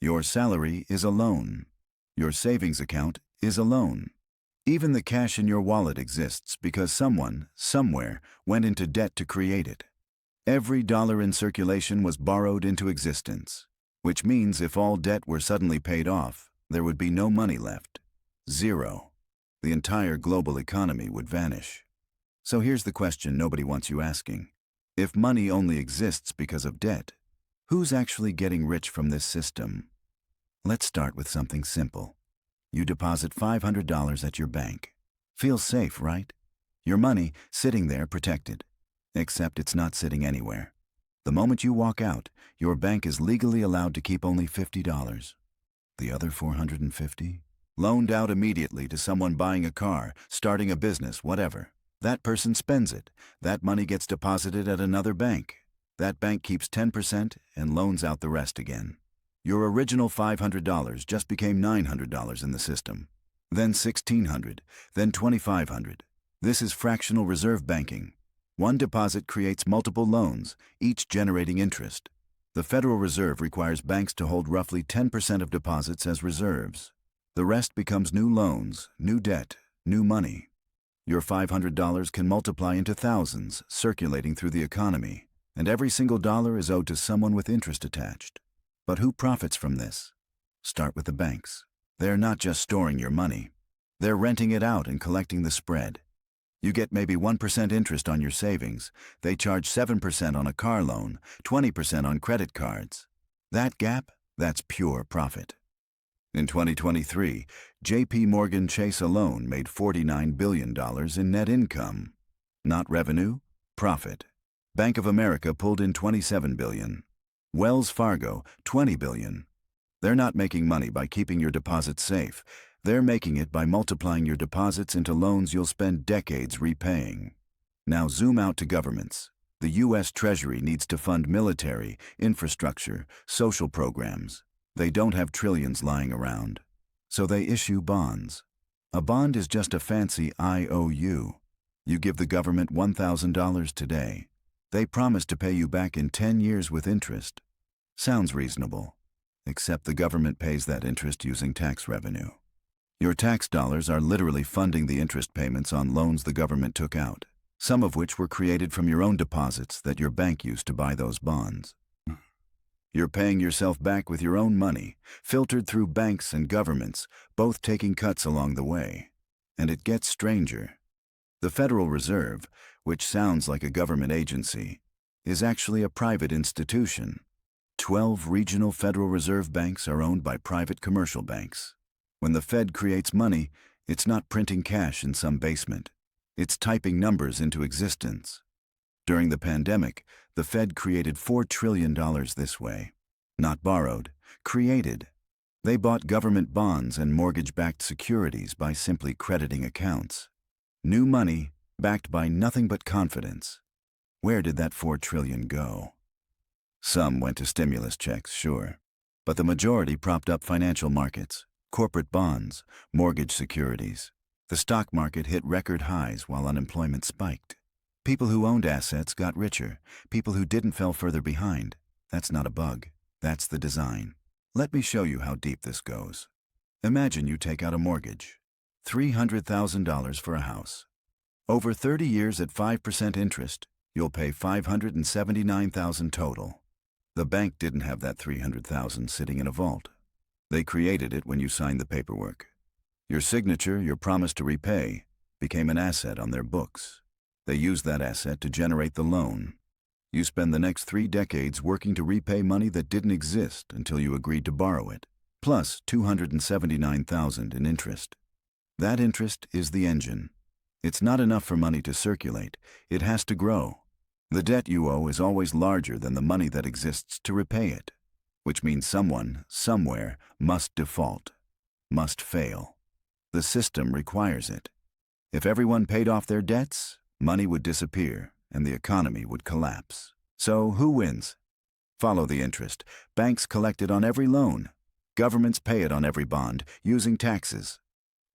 Your salary is a loan. Your savings account is a loan. Even the cash in your wallet exists because someone, somewhere, went into debt to create it. Every dollar in circulation was borrowed into existence, which means if all debt were suddenly paid off, there would be no money left. Zero. The entire global economy would vanish. So here's the question nobody wants you asking. If money only exists because of debt, who's actually getting rich from this system? Let's start with something simple. You deposit $500 at your bank. Feels safe, right? Your money sitting there protected. Except it's not sitting anywhere. The moment you walk out, your bank is legally allowed to keep only $50. The other $450? Loaned out immediately to someone buying a car, starting a business, whatever. That person spends it. That money gets deposited at another bank. That bank keeps 10% and loans out the rest again. Your original $500 just became $900 in the system. Then $1,600, then $2,500. This is fractional reserve banking. One deposit creates multiple loans, each generating interest. The Federal Reserve requires banks to hold roughly 10% of deposits as reserves. The rest becomes new loans, new debt, new money. Your $500 can multiply into thousands, circulating through the economy, and every single dollar is owed to someone with interest attached. But who profits from this? Start with the banks. They're not just storing your money. They're renting it out and collecting the spread. You get maybe 1% interest on your savings. They charge 7% on a car loan, 20% on credit cards. That gap, that's pure profit. In 2023, J.P. Morgan Chase alone made $49 billion in net income. Not revenue, profit. Bank of America pulled in $27 billion. Wells Fargo, $20 billion. They're not making money by keeping your deposits safe. They're making it by multiplying your deposits into loans you'll spend decades repaying. Now zoom out to governments. The U.S. Treasury needs to fund military, infrastructure, social programs. They don't have trillions lying around. So they issue bonds. A bond is just a fancy IOU. You give the government $1,000 today. They promise to pay you back in 10 years with interest. Sounds reasonable. Except the government pays that interest using tax revenue. Your tax dollars are literally funding the interest payments on loans the government took out, some of which were created from your own deposits that your bank used to buy those bonds. You're paying yourself back with your own money, filtered through banks and governments, both taking cuts along the way. And it gets stranger. The Federal Reserve, which sounds like a government agency, is actually a private institution. 12 regional Federal Reserve banks are owned by private commercial banks. When the Fed creates money, it's not printing cash in some basement. It's typing numbers into existence. During the pandemic, the Fed created $4 trillion this way. Not borrowed, created. They bought government bonds and mortgage-backed securities by simply crediting accounts. New money, backed by nothing but confidence. Where did that $4 trillion go? Some went to stimulus checks, sure. But the majority propped up financial markets, corporate bonds, mortgage securities. The stock market hit record highs while unemployment spiked. People who owned assets got richer. People who didn't fell further behind. That's not a bug. That's the design. Let me show you how deep this goes. Imagine you take out a mortgage. $300,000 for a house. Over 30 years at 5% interest, you'll pay $579,000 total. The bank didn't have that $300,000 sitting in a vault. They created it when you signed the paperwork. Your signature, your promise to repay, became an asset on their books. They used that asset to generate the loan. You spend the next 3 decades working to repay money that didn't exist until you agreed to borrow it, plus $279,000 in interest. That interest is the engine. It's not enough for money to circulate. It has to grow. The debt you owe is always larger than the money that exists to repay it, which means someone, somewhere, must default, must fail. The system requires it. If everyone paid off their debts, money would disappear and the economy would collapse. So who wins? Follow the interest. Banks collect it on every loan. Governments pay it on every bond, using taxes.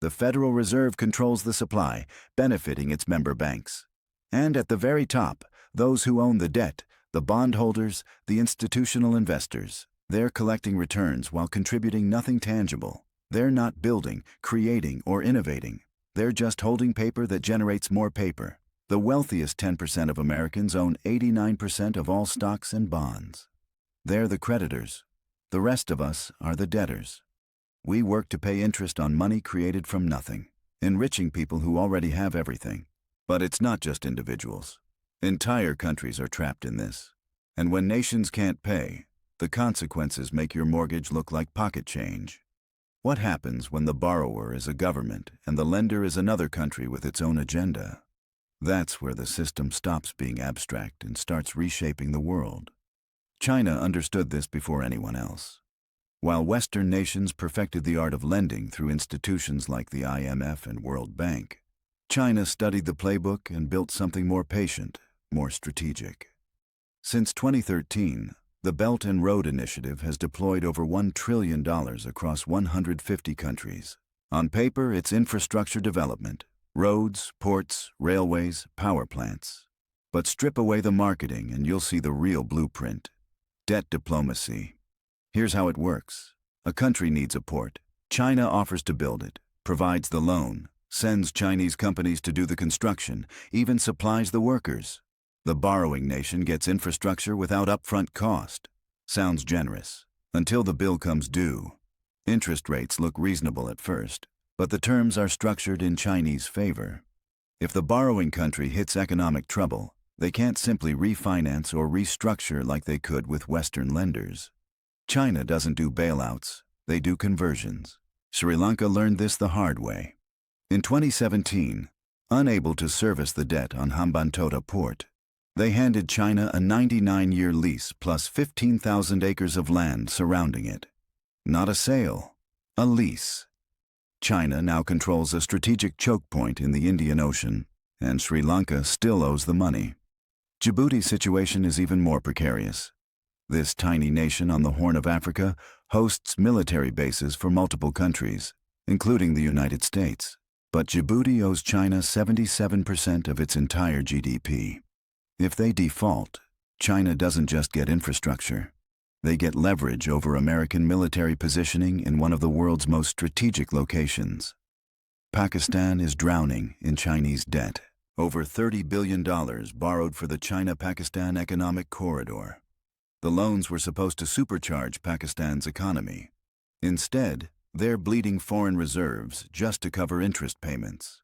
The Federal Reserve controls the supply, benefiting its member banks. And at the very top, those who own the debt, the bondholders, the institutional investors. They're collecting returns while contributing nothing tangible. They're not building, creating, or innovating. They're just holding paper that generates more paper. The wealthiest 10% of Americans own 89% of all stocks and bonds. They're the creditors. The rest of us are the debtors. We work to pay interest on money created from nothing, enriching people who already have everything. But it's not just individuals. Entire countries are trapped in this. And when nations can't pay, the consequences make your mortgage look like pocket change. What happens when the borrower is a government and the lender is another country with its own agenda? That's where the system stops being abstract and starts reshaping the world. China understood this before anyone else. While Western nations perfected the art of lending through institutions like the IMF and World Bank, China studied the playbook and built something more patient, more strategic. Since 2013, the Belt and Road Initiative has deployed over $1 trillion across 150 countries. On paper, it's infrastructure development, roads, ports, railways, power plants. But strip away the marketing and you'll see the real blueprint. Debt diplomacy. Here's how it works. A country needs a port. China offers to build it, provides the loan, sends Chinese companies to do the construction, even supplies the workers. The borrowing nation gets infrastructure without upfront cost. Sounds generous, until the bill comes due. Interest rates look reasonable at first, but the terms are structured in Chinese favor. If the borrowing country hits economic trouble, they can't simply refinance or restructure like they could with Western lenders. China doesn't do bailouts, they do conversions. Sri Lanka learned this the hard way. In 2017, unable to service the debt on Hambantota port, they handed China a 99-year lease plus 15,000 acres of land surrounding it. Not a sale, a lease. China now controls a strategic choke point in the Indian Ocean, and Sri Lanka still owes the money. Djibouti's situation is even more precarious. This tiny nation on the Horn of Africa hosts military bases for multiple countries, including the United States. But Djibouti owes China 77% of its entire GDP. If they default, China doesn't just get infrastructure. They get leverage over American military positioning in one of the world's most strategic locations. Pakistan is drowning in Chinese debt. Over $30 billion borrowed for the China-Pakistan Economic Corridor. The loans were supposed to supercharge Pakistan's economy. Instead, they're bleeding foreign reserves just to cover interest payments.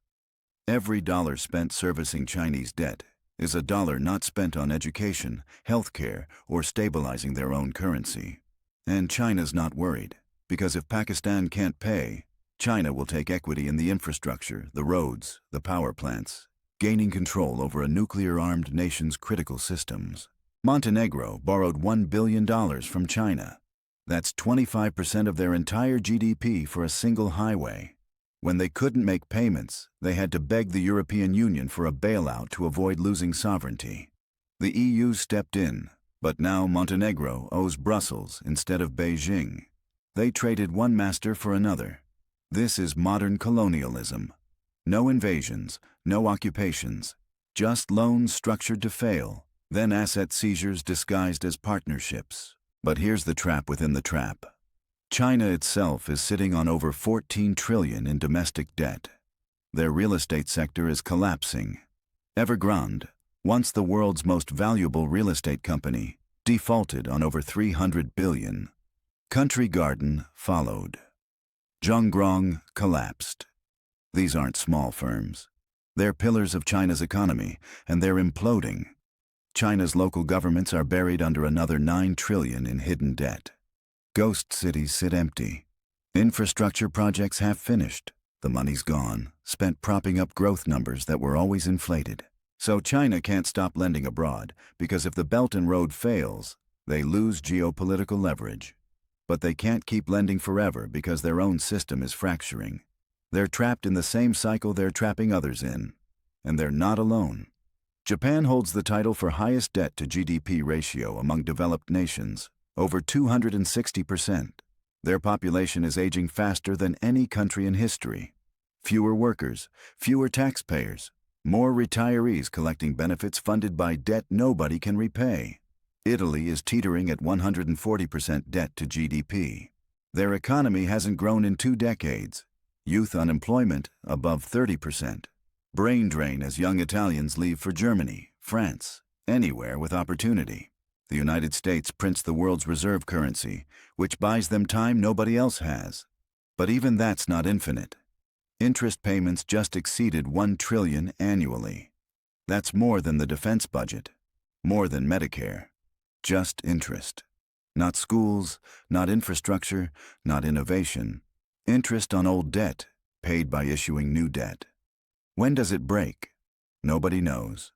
Every dollar spent servicing Chinese debt is a dollar not spent on education, healthcare, or stabilizing their own currency. And China's not worried, because if Pakistan can't pay, China will take equity in the infrastructure, the roads, the power plants, gaining control over a nuclear-armed nation's critical systems. Montenegro borrowed $1 billion from China. That's 25% of their entire GDP for a single highway. When they couldn't make payments, they had to beg the European Union for a bailout to avoid losing sovereignty. The EU stepped in, but now Montenegro owes Brussels instead of Beijing. They traded one master for another. This is modern colonialism. No invasions, no occupations, just loans structured to fail, then asset seizures disguised as partnerships. But here's the trap within the trap. China itself is sitting on over $14 trillion in domestic debt. Their real estate sector is collapsing. Evergrande, once the world's most valuable real estate company, defaulted on over $300 billion. Country Garden followed. Zhongrong collapsed. These aren't small firms. They're pillars of China's economy, and they're imploding. China's local governments are buried under another $9 trillion in hidden debt. Ghost cities sit empty. Infrastructure projects half finished. The money's gone, spent propping up growth numbers that were always inflated. So China can't stop lending abroad, because if the Belt and Road fails, they lose geopolitical leverage. But they can't keep lending forever because their own system is fracturing. They're trapped in the same cycle they're trapping others in. And they're not alone. Japan holds the title for highest debt to GDP ratio among developed nations, over 260%. Their population is aging faster than any country in history. Fewer workers, fewer taxpayers, more retirees collecting benefits funded by debt nobody can repay. Italy is teetering at 140% debt to GDP. Their economy hasn't grown in 2 decades. Youth unemployment above 30%. Brain drain as young Italians leave for Germany, France, anywhere with opportunity. The United States prints the world's reserve currency, which buys them time nobody else has. But even that's not infinite. Interest payments just exceeded $1 trillion annually. That's more than the defense budget, more than Medicare. Just interest. Not schools, not infrastructure, not innovation. Interest on old debt, paid by issuing new debt. When does it break? Nobody knows.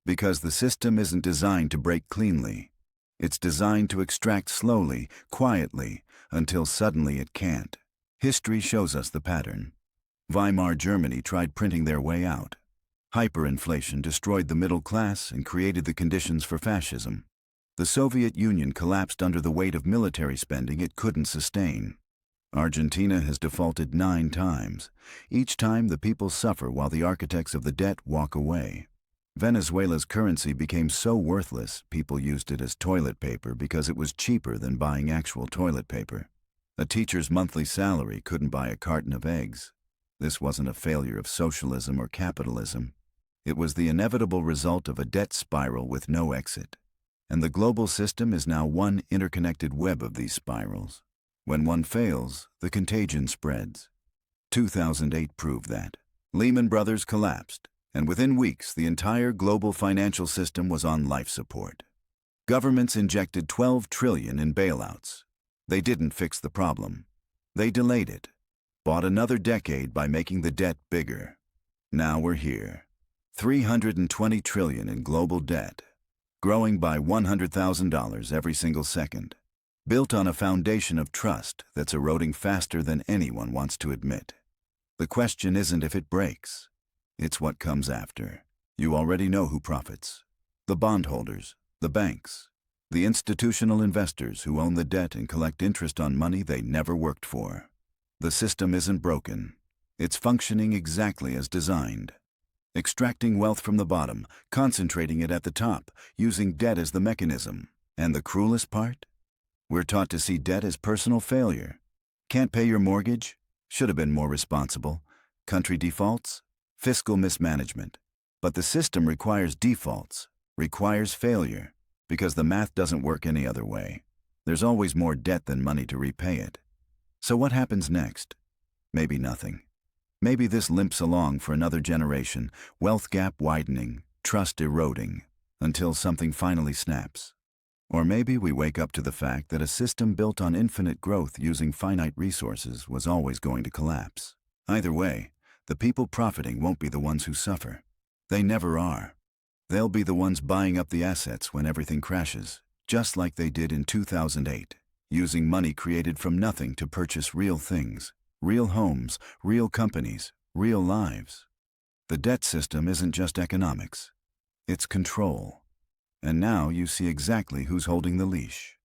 Because the system isn't designed to break cleanly. It's designed to extract slowly, quietly, until suddenly it can't. History shows us the pattern. Weimar Germany tried printing their way out. Hyperinflation destroyed the middle class and created the conditions for fascism. The Soviet Union collapsed under the weight of military spending it couldn't sustain. Argentina has defaulted 9 times. Each time the people suffer while the architects of the debt walk away. Venezuela's currency became so worthless, people used it as toilet paper because it was cheaper than buying actual toilet paper. A teacher's monthly salary couldn't buy a carton of eggs. This wasn't a failure of socialism or capitalism. It was the inevitable result of a debt spiral with no exit. And the global system is now one interconnected web of these spirals. When one fails, the contagion spreads. 2008 proved that. Lehman Brothers collapsed, and within weeks the entire global financial system was on life support. Governments injected $12 trillion in bailouts. They didn't fix the problem. They delayed it, bought another decade by making the debt bigger. Now we're here. $320 trillion in global debt, growing by $100,000 every single second, built on a foundation of trust that's eroding faster than anyone wants to admit. The question isn't if it breaks, it's what comes after. You already know who profits. The bondholders, the banks, the institutional investors who own the debt and collect interest on money they never worked for. The system isn't broken. It's functioning exactly as designed. Extracting wealth from the bottom, concentrating it at the top, using debt as the mechanism. And the cruelest part? We're taught to see debt as personal failure. Can't pay your mortgage? Should have been more responsible. Country defaults? Fiscal mismanagement. But the system requires defaults, requires failure, because the math doesn't work any other way. There's always more debt than money to repay it. So what happens next? Maybe nothing. Maybe this limps along for another generation, wealth gap widening, trust eroding, until something finally snaps. Or maybe we wake up to the fact that a system built on infinite growth using finite resources was always going to collapse. Either way, the people profiting won't be the ones who suffer. They never are. They'll be the ones buying up the assets when everything crashes, just like they did in 2008, using money created from nothing to purchase real things. Real homes, real companies, real lives. The debt system isn't just economics. It's control. And now you see exactly who's holding the leash.